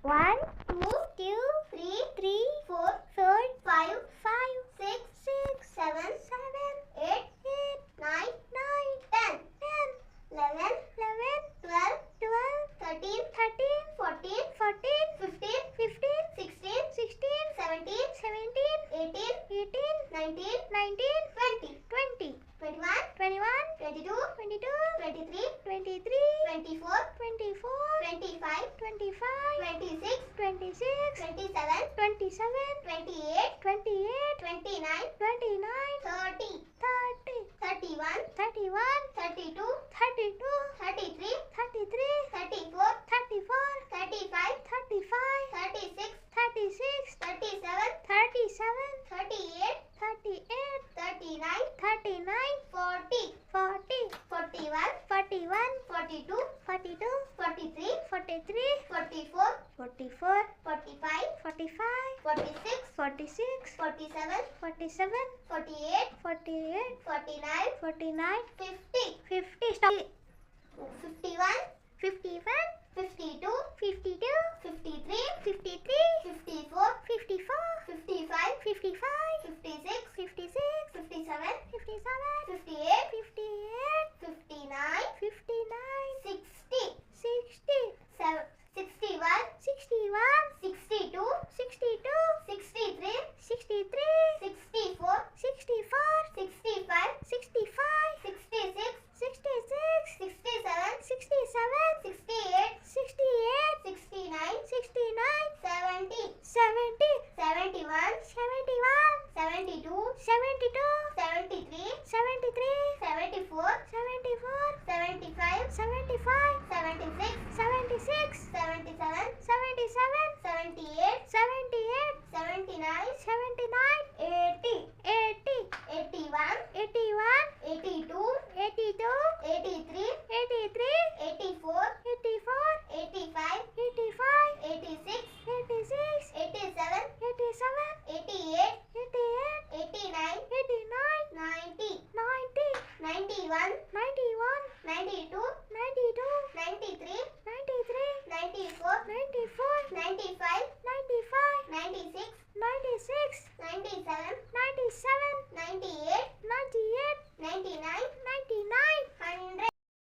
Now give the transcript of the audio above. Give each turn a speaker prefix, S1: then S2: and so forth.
S1: 1, 2, 3, 4, 5, 6, 7, 8, 9, 10, 11, 12, 13, 14, 15, 16, 17, 18, 19, 20, 21, 22, 23, 24, 25, 26, 27, 28, 29, 30, 31, 32, 33, 34, 35, 36, 37, 38, 39, 40, 41, 42, 43, 44, 45, 46, 47, 48, 49, 50. Stop. 51, 52, 53, 54, 55, 56, 57, 58, 59, 60, 61, 62, 63, 64, 65, 66, 67, 68, 69, 70, 71, 72, 73, 74, 75, 76, 77, 78, 79, 80, 81, 82, 83, 84, 85, 86, 87, 88, 89, 90, 91,